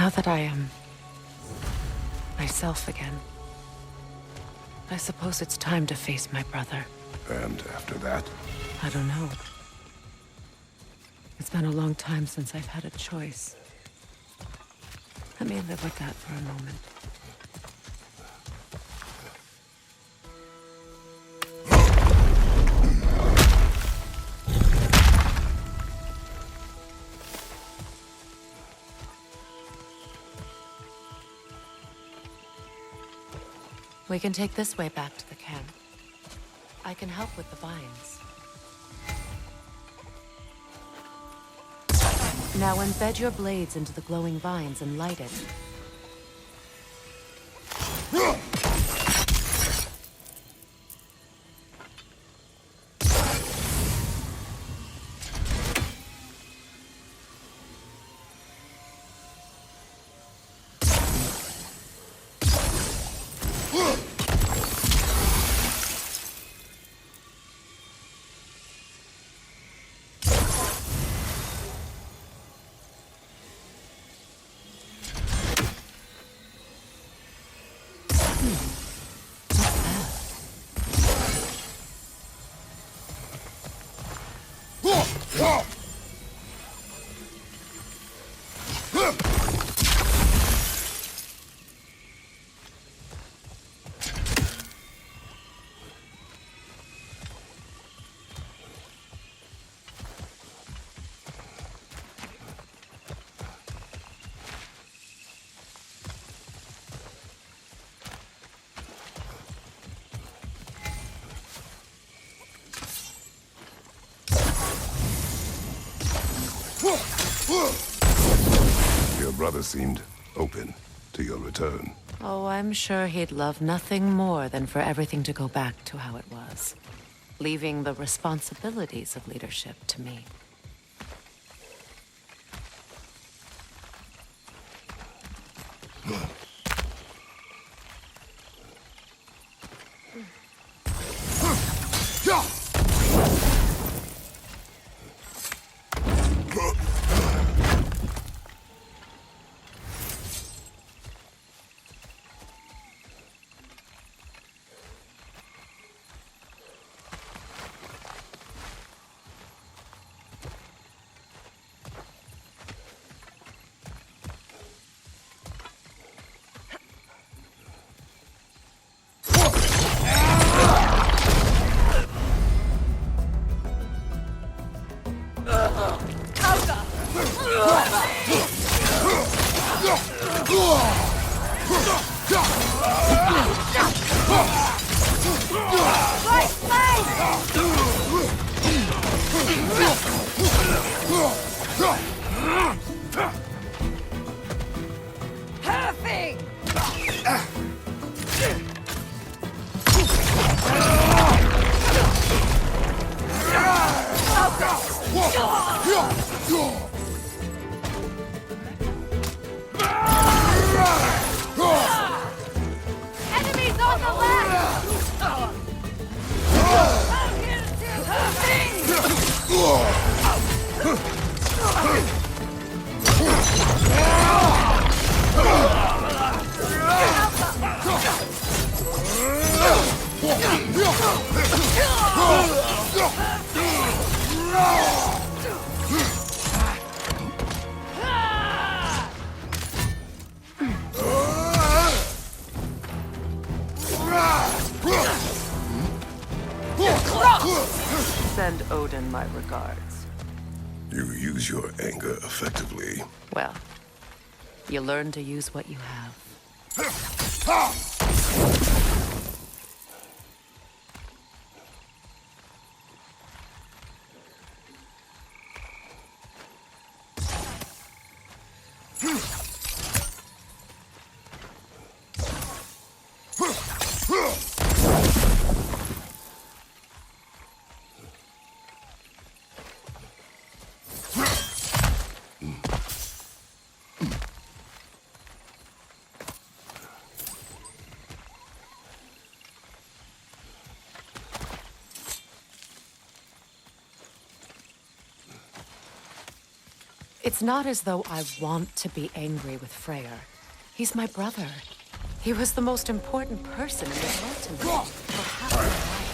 Now that I am myself again, I suppose it's time to face my brother. And after that? I don't know. It's been a long time since I've had a choice. Let me live with that for a moment. We can take this way back to the camp. I can help with the vines. Now embed your blades into the glowing vines and light it. Your brother seemed open to your return. Oh, I'm sure he'd love nothing more than for everything to go back to how it was, leaving the responsibilities of leadership to me. Enemies on the left! Send Odin my regards. You use your anger effectively. Well, you learn to use what you have. It's not as though I want to be angry with Freyr. He's my brother. He was the most important person in this world to me for half my life.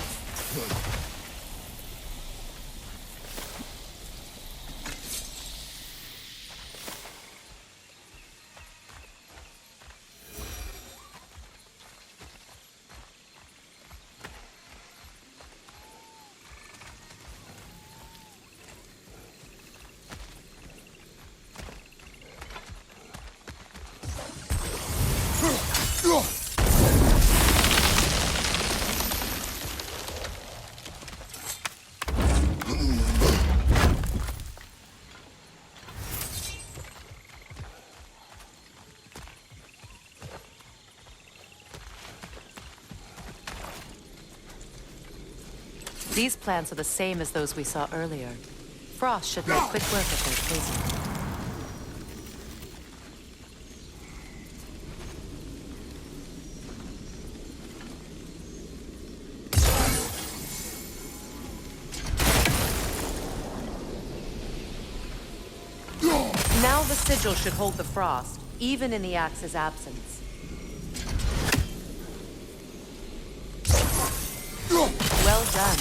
These plants are the same as those we saw earlier. Frost should make quick work of their poison. Now the sigil should hold the frost, even in the axe's absence. Well done.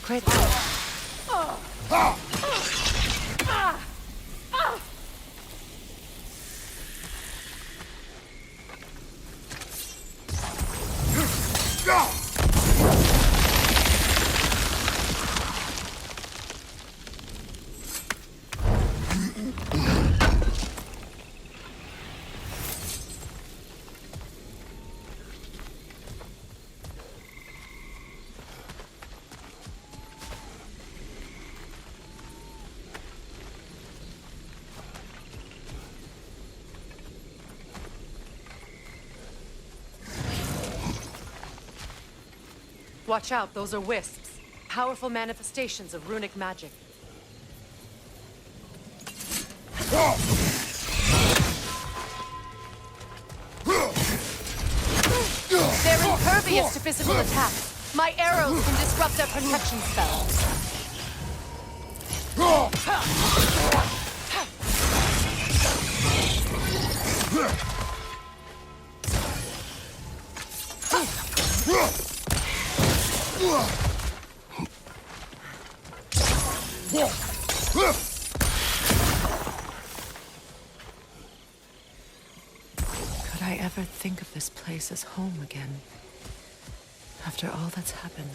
Crit. Watch out, those are wisps. Powerful manifestations of runic magic. They're impervious to physical attacks. My arrows can disrupt their protection spells. Could I ever think of this place as home again? After all that's happened.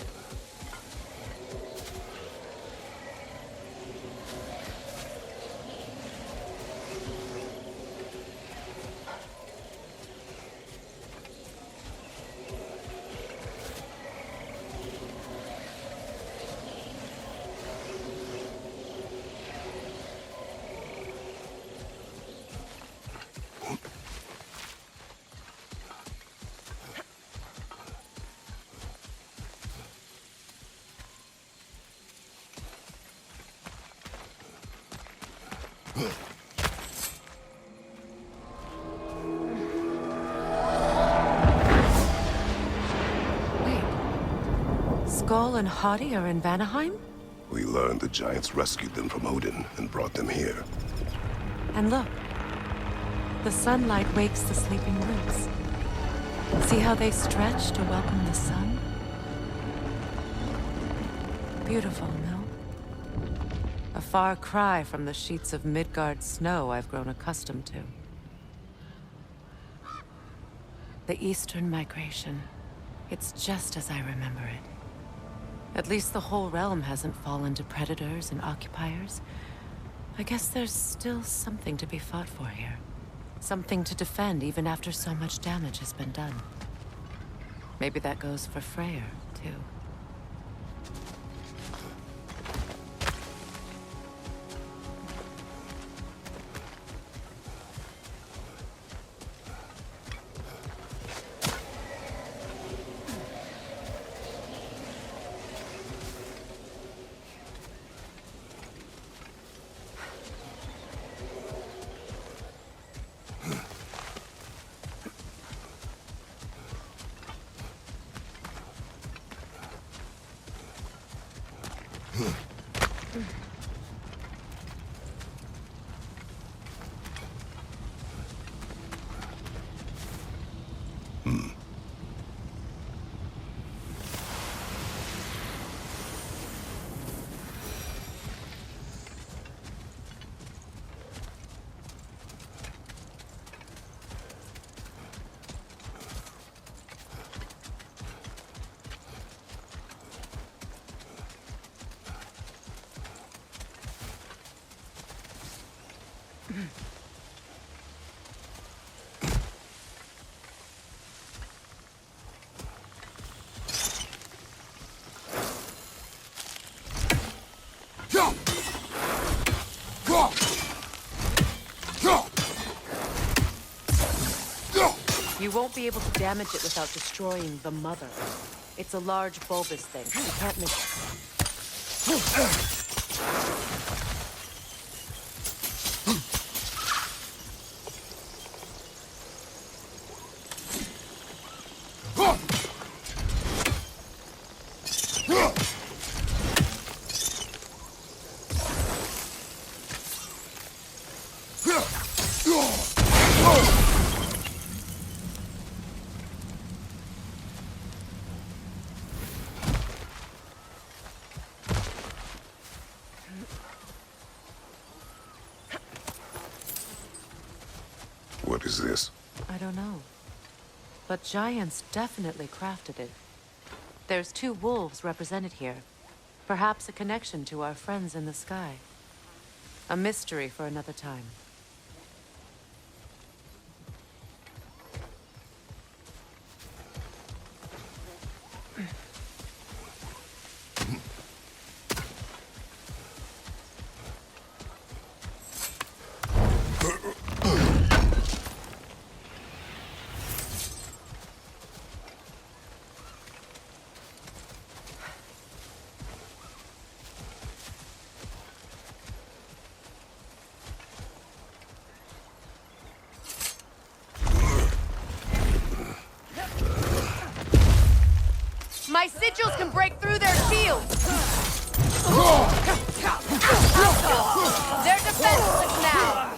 Skull and Hati are in Vanaheim? We learned the giants rescued them from Odin and brought them here. And look, the sunlight wakes the sleeping roots. See how they stretch to welcome the sun? Beautiful, no? A far cry from the sheets of Midgard snow I've grown accustomed to. The Eastern migration. It's just as I remember it. At least the whole realm hasn't fallen to predators and occupiers. I guess there's still something to be fought for here. Something to defend even after so much damage has been done. Maybe that goes for Freyr, too. You won't be able to damage it without destroying the mother. It's a large bulbous thing. You can't miss What is this? I don't know. But giants definitely crafted it. There's 2 wolves represented here. Perhaps a connection to our friends in the sky. A mystery for another time. My sigils can break through their shields! They're defenseless now!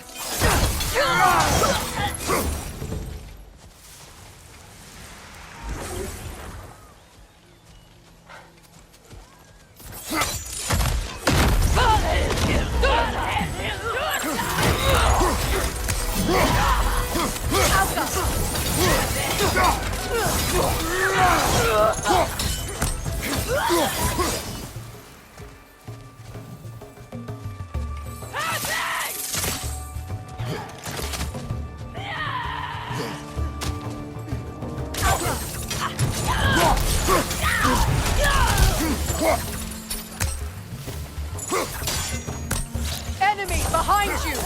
Enemy behind you!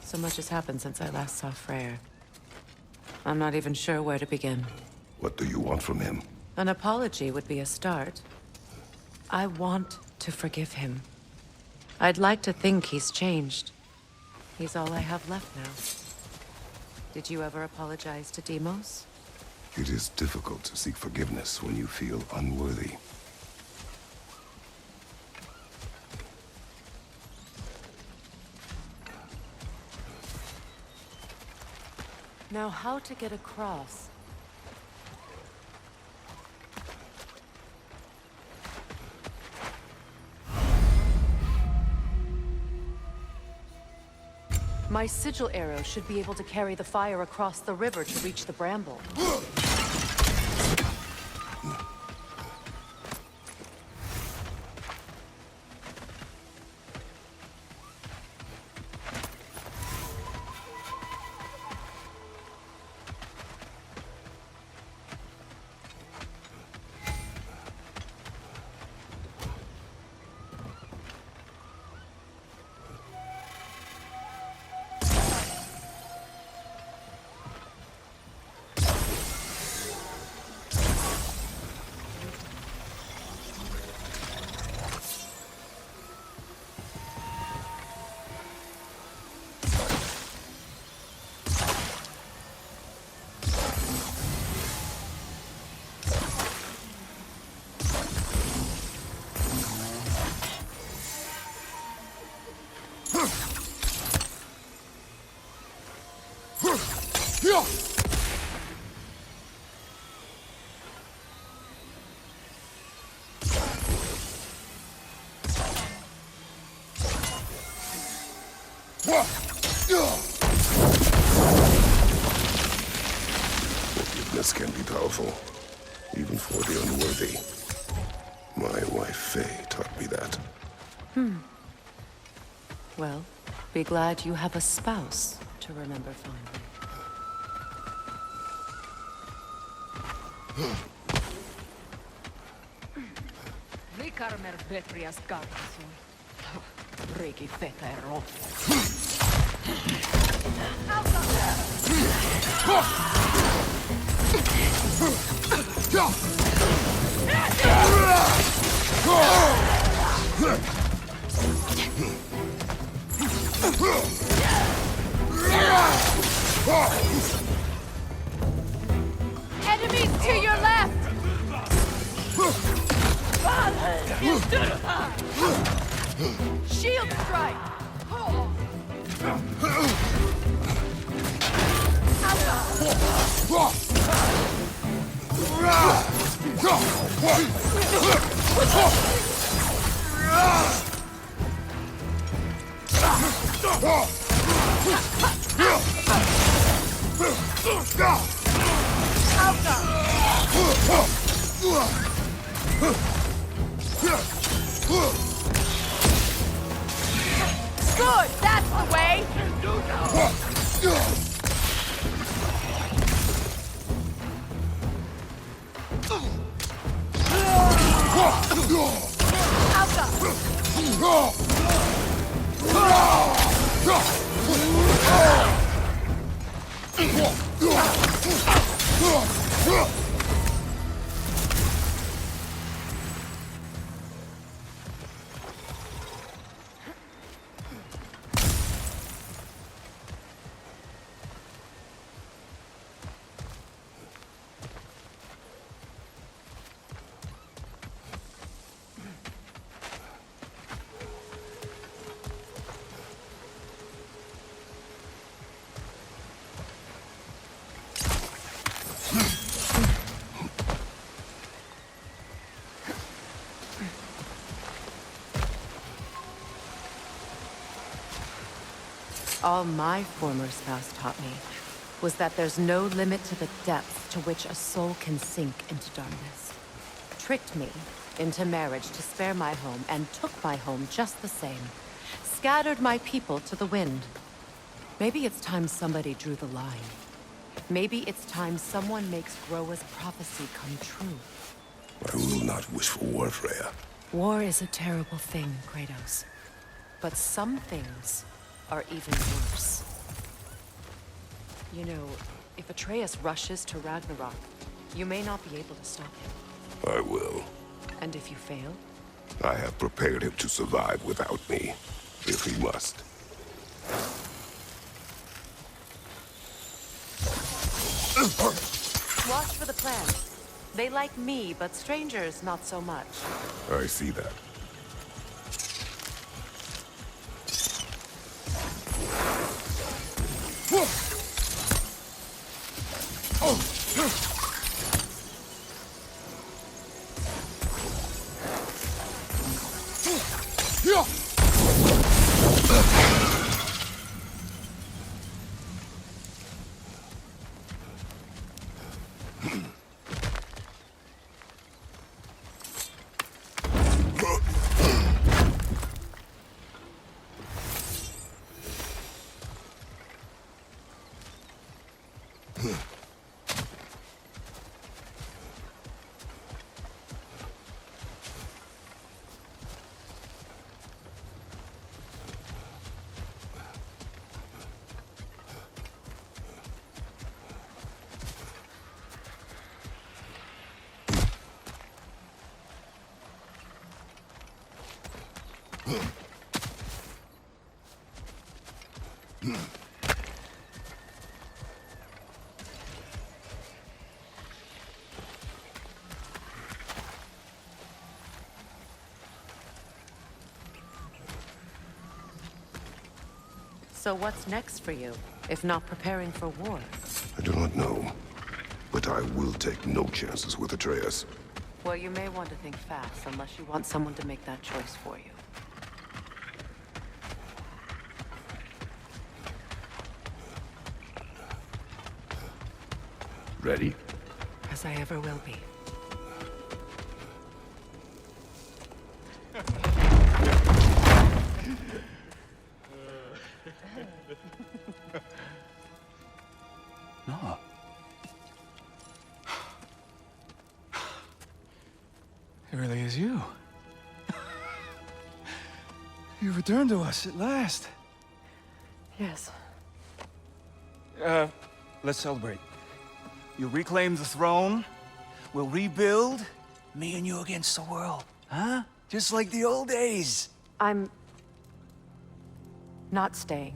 So much has happened since I last saw Freyr. I'm not even sure where to begin. What do you want from him? An apology would be a start. I want to forgive him. I'd like to think he's changed. He's all I have left now. Did you ever apologize to Demos? It is difficult to seek forgiveness when you feel unworthy. Now, how to get across? My sigil arrow should be able to carry the fire across the river to reach the bramble. Forgiveness can be powerful, even for the unworthy. My wife, Faye, taught me that. Well, be glad you have a spouse to remember fondly. Vikarmer Petrias Karkasun. Riiki Fetero. Enemies to your left! Shield strike! Good! That's the way! All my former spouse taught me was that there's no limit to the depth to which a soul can sink into darkness. Tricked me into marriage to spare my home and took my home just the same. Scattered my people to the wind. Maybe it's time somebody drew the line. Maybe it's time someone makes Groa's prophecy come true. I will not wish for war, Freya. War is a terrible thing, Kratos. But some things are even worse. You know, if Atreus rushes to Ragnarok, you may not be able to stop him. I will. And if you fail? I have prepared him to survive without me, if he must. Watch for the plants. They like me, but strangers not so much. I see that. So what's next for you, if not preparing for war? I do not know, but I will take no chances with Atreus. Well, you may want to think fast, unless you want someone to make that choice for you. Ready? As I ever will be. No. It really is you. You returned to us at last. Yes. Let's celebrate. You reclaim the throne. We'll rebuild. Me and you against the world. Huh? Just like the old days. I'm... not staying.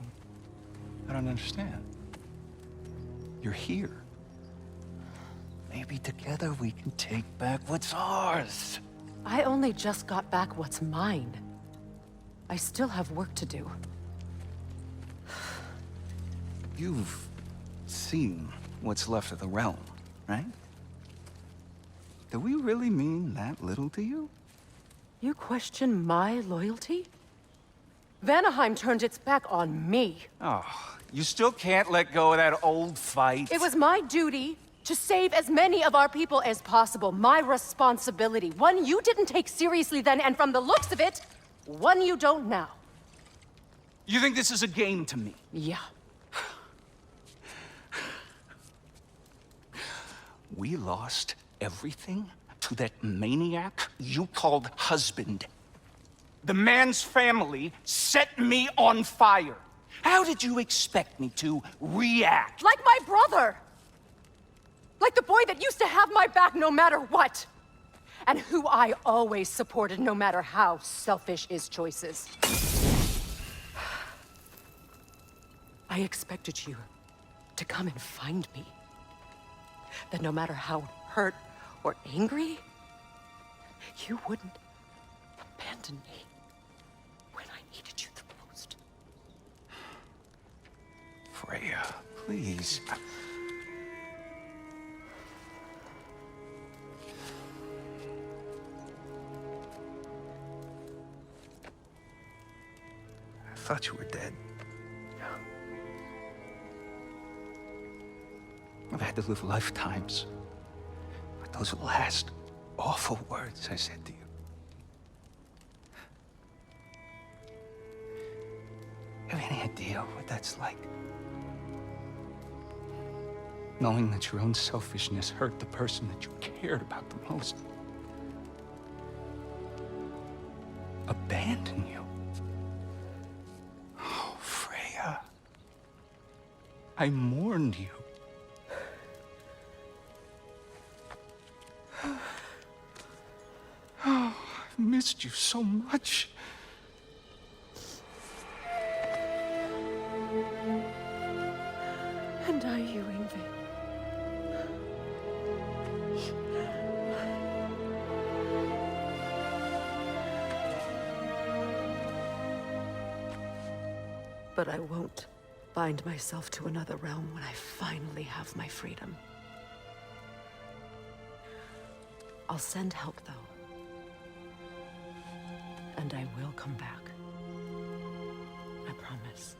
I don't understand. You're here. Maybe together we can take back what's ours. I only just got back what's mine. I still have work to do. You've seen what's left of the realm, right? Do we really mean that little to you? You question my loyalty? Vanaheim turned its back on me. Oh, you still can't let go of that old fight? It was my duty to save as many of our people as possible. My responsibility. One you didn't take seriously then, and from the looks of it, one you don't now. You think this is a game to me? Yeah. We lost everything to that maniac you called husband. The man's family set me on fire. How did you expect me to react? Like my brother! Like the boy that used to have my back no matter what! And who I always supported no matter how selfish his choices. I expected you to come and find me. That no matter how hurt or angry, you wouldn't abandon me when I needed you the most. Freya, please. I thought you were dead. I've had to live lifetimes with those last awful words I said to you. Have any idea what that's like? Knowing that your own selfishness hurt the person that you cared about the most. abandon you. Oh, Freya. I mourned you. Oh, I've missed you so much. And are you, Ingrid? But I won't bind myself to another realm when I finally have my freedom. I'll send help, though. And I will come back. I promise.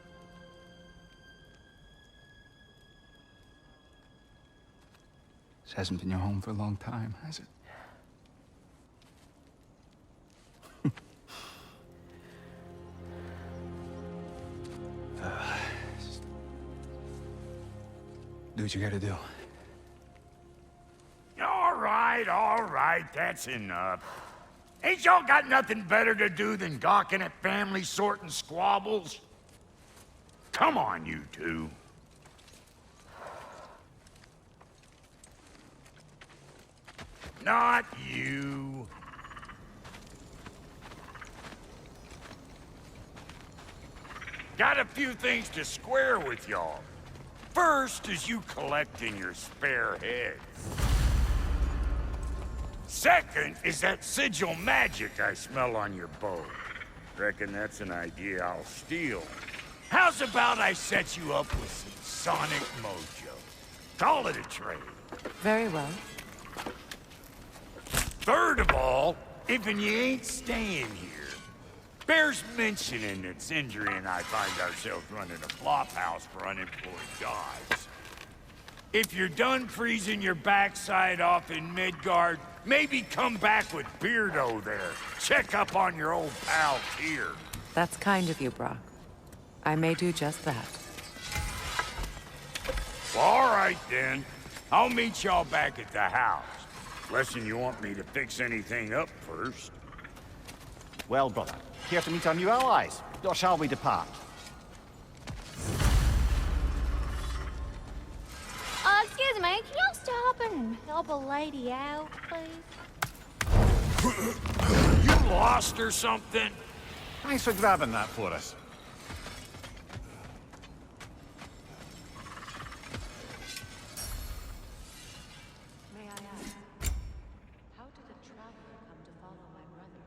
This hasn't been your home for a long time, has it? Do what you gotta do. All right, that's enough. Ain't y'all got nothing better to do than gawking at family sorting squabbles? Come on, you two. Not you. Got a few things to square with y'all. First is you collecting your spare heads. Second is that sigil magic I smell on your bow. Reckon that's an idea I'll steal. How's about I set you up with some sonic mojo? Call it a trade. Very well. Third of all, if you ain't staying here, bears mentioning that Sindri and I find ourselves running a flop house for unemployed gods. If you're done freezing your backside off in Midgard, maybe come back with Beardo there. Check up on your old pal Tyr. That's kind of you, Brock. I may do just that. All right, then. I'll meet y'all back at the house. Unless you want me to fix anything up first. Well, brother, here to meet our new allies. Or shall we depart? Excuse me, can y'all stop and help a lady out, please? You lost or something? Thanks for grabbing that for us. May I ask, how did a traveler come to follow my brother?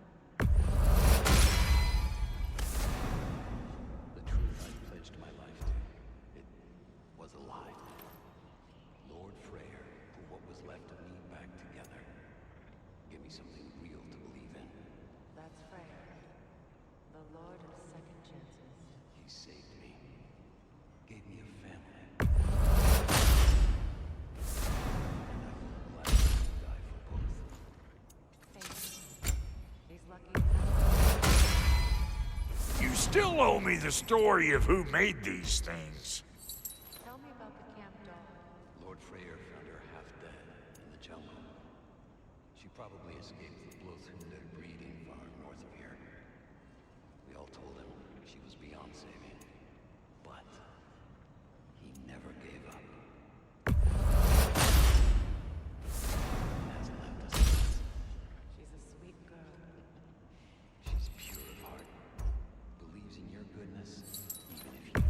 The truth I pledged my life to, it was a lie. Lord Freyr put what was left of me back together. Give me something real to believe in. That's Freyr, the Lord of Second Chances. He saved me. Gave me a family. And I will gladly die for both. He's lucky. You still owe me the story of who made these things. Tell me about the camp dog. Lord Freyr found her half dead in the jungle. She probably escaped the Bloodhunter breeding farm north of here. We all told him she was beyond saving. But he never gave up. And hasn't left us since. She's a sweet girl. She's pure of heart. Believes in your goodness, even if you don't.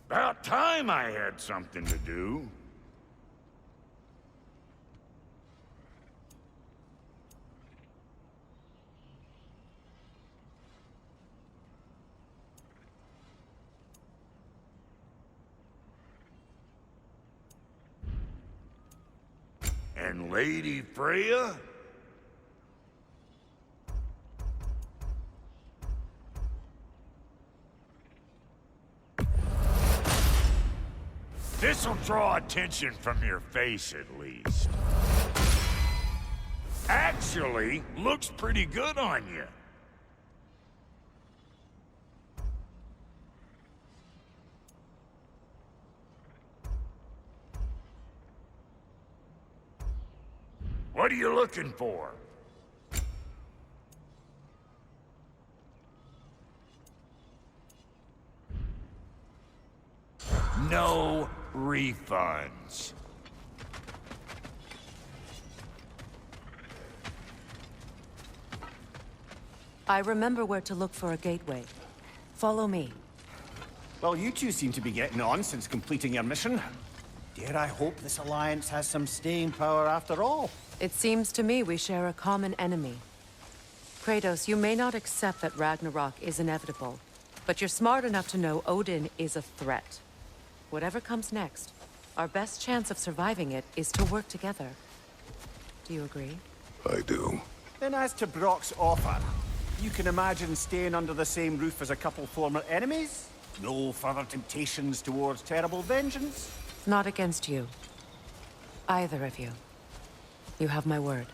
About time I had something to do. And Lady Freya? This'll draw attention from your face, at least. Actually, looks pretty good on you. What are you looking for? No refunds. I remember where to look for a gateway. Follow me. Well, you two seem to be getting on since completing your mission. Dare I hope this alliance has some staying power after all? It seems to me we share a common enemy. Kratos, you may not accept that Ragnarok is inevitable, but you're smart enough to know Odin is a threat. Whatever comes next, our best chance of surviving it is to work together. Do you agree? I do. Then as to Brock's offer, you can imagine staying under the same roof as a couple former enemies? No further temptations towards terrible vengeance? Not against you. Either of you. You have my word.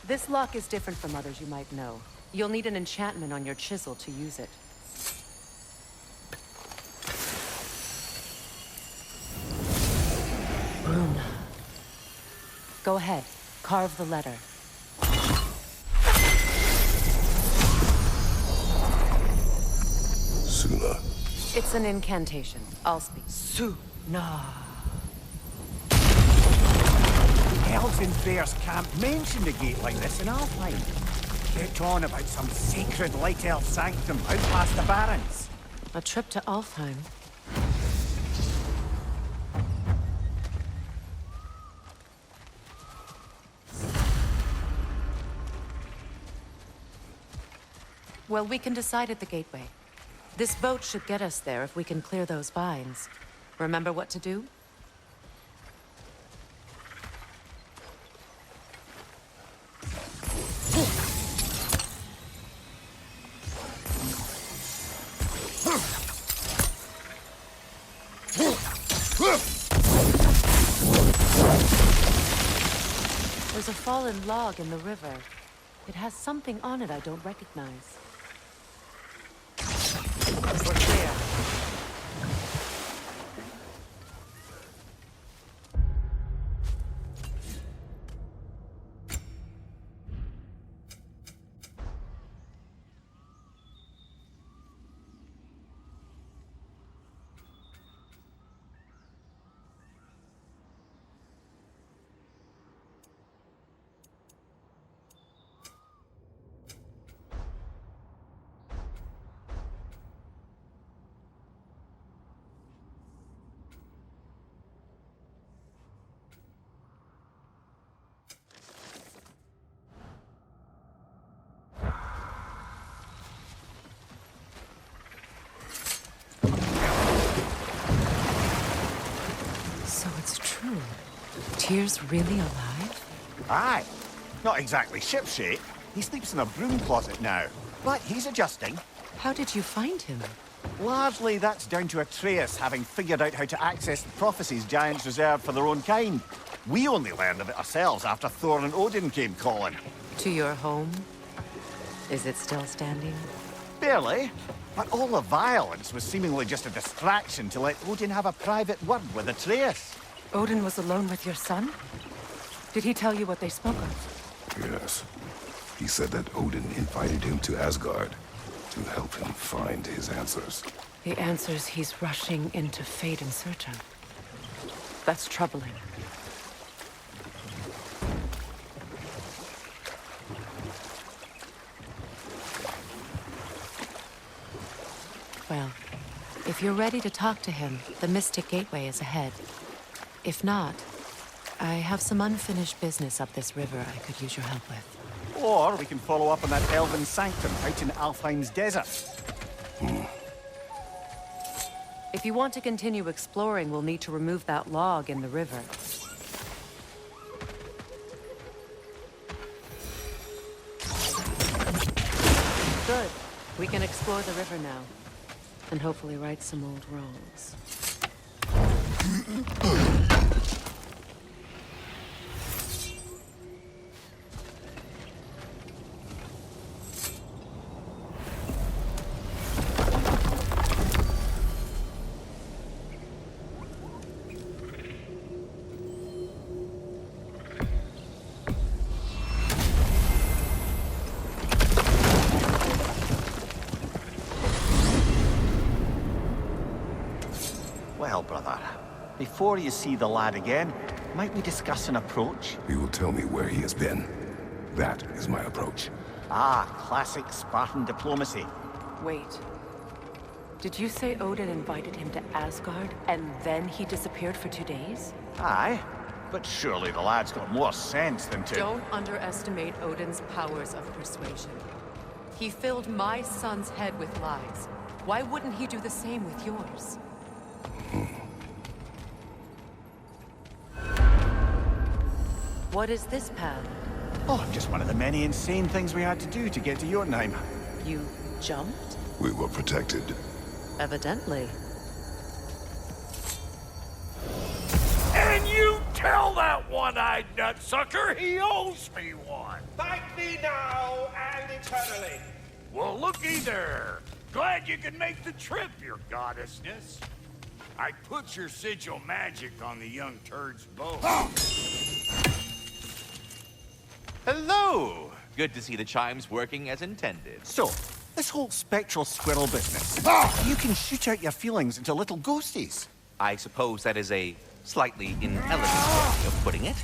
This lock is different from others you might know. You'll need an enchantment on your chisel to use it. Rune. Go ahead. Carve the letter. Suna. It's an incantation. I'll speak. Suna. Elves in Freyr's camp mentioned a gate like this in Alfheim. Kept on about some sacred light elf sanctum out past the Barrens. A trip to Alfheim. Well, we can decide at the gateway. This boat should get us there if we can clear those vines. Remember what to do? There's a fallen log in the river. It has something on it I don't recognize. We're clear. Tyr's really alive? Aye. Not exactly shipshape. He sleeps in a broom closet now. But he's adjusting. How did you find him? Largely, that's down to Atreus having figured out how to access the prophecies giants reserved for their own kind. We only learned of it ourselves after Thor and Odin came calling. To your home? Is it still standing? Barely. But all the violence was seemingly just a distraction to let Odin have a private word with Atreus. Odin was alone with your son? Did he tell you what they spoke of? Yes. He said that Odin invited him to Asgard to help him find his answers. The answers he's rushing into fate in search of. That's troubling. Well, if you're ready to talk to him, the Mystic Gateway is ahead. If not, I have some unfinished business up this river I could use your help with. Or we can follow up on that elven sanctum out in Alfheim's desert. If you want to continue exploring, we'll need to remove that log in the river. Good. We can explore the river now. And hopefully right some old wrongs. Well, brother, before you see the lad again, might we discuss an approach? He will tell me where he has been. That is my approach. Ah, classic Spartan diplomacy. Wait. Did you say Odin invited him to Asgard, and then he disappeared for 2 days? Aye, but surely the lad's got more sense than to... Don't underestimate Odin's powers of persuasion. He filled my son's head with lies. Why wouldn't he do the same with yours? Hmm. What is this pad? Oh, just one of the many insane things we had to do to get to Jotunheim. You jumped? We were protected. Evidently. And you tell that one-eyed nutsucker he owes me one. Thank me now and eternally. Well, looky there. Glad you can make the trip, your goddessness. I put your sigil magic on the young turd's bow. Hello! Good to see the chimes working as intended. So, this whole spectral squirrel business. You can shoot out your feelings into little ghosties. I suppose that is a slightly inelegant way of putting it.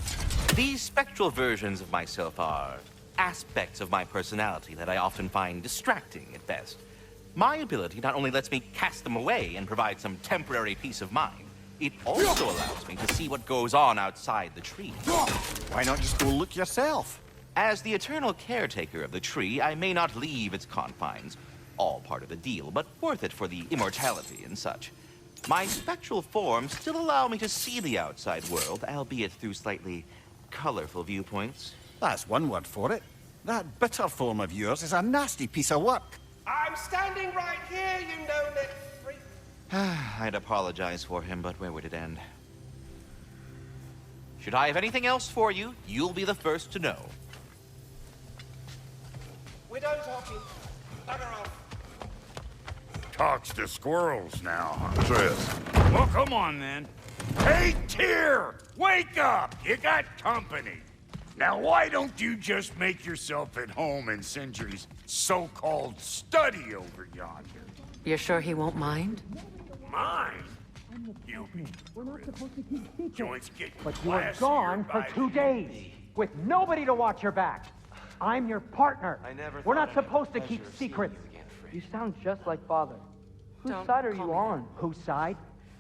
These spectral versions of myself are aspects of my personality that I often find distracting at best. My ability not only lets me cast them away and provide some temporary peace of mind, it also allows me to see what goes on outside the tree. Why not just go look yourself? As the eternal caretaker of the tree, I may not leave its confines. All part of the deal, but worth it for the immortality and such. My spectral forms still allow me to see the outside world, albeit through slightly colorful viewpoints. That's one word for it. That bitter form of yours is a nasty piece of work. I'm standing right here, you know-neck freak. I'd apologize for him, but where would it end? Should I have anything else for you, you'll be the first to know. We're done talking. Bugger off. Talks to squirrels now, huh? Atreus. Well, come on then. Hey, Tyr! Wake up! You got company. Now, why don't you just make yourself at home in Sindri's so-called study over yonder? You're sure he won't mind? Mine? You be joints get But you were gone for 2 days, with nobody to watch your back. I'm your partner. We're not supposed to keep secrets. You sound just like Father. Whose Don't side are call you me on? Whose side?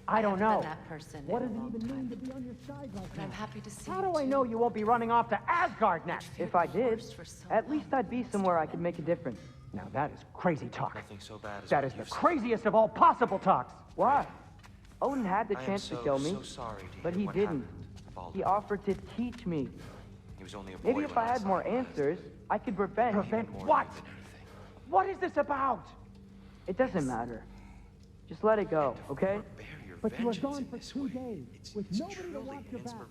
I don't haven't know. been that person What in does a it long even time. mean to be on your side like But that? I'm happy to see How you do I too. know you won't be running off to Asgard next? If I did, Forced for so at long. least I'd be somewhere I could make a difference. Now that is crazy talk. Nothing so bad as That what is the you've said. craziest of all possible talks. Why? Odin had the I am chance to so, kill me, so sorry to but hear he what didn't. happened to Baldur. He offered to teach me. He was only a boy Maybe when if I had saw more him last. answers, I could prevent. Prevent More what? than anything. What is this about? It doesn't matter. Just let it go, okay? Bear your But you were vengeance gone in for this 2 way. days, It's with nobody to truly watch your back. inspirational.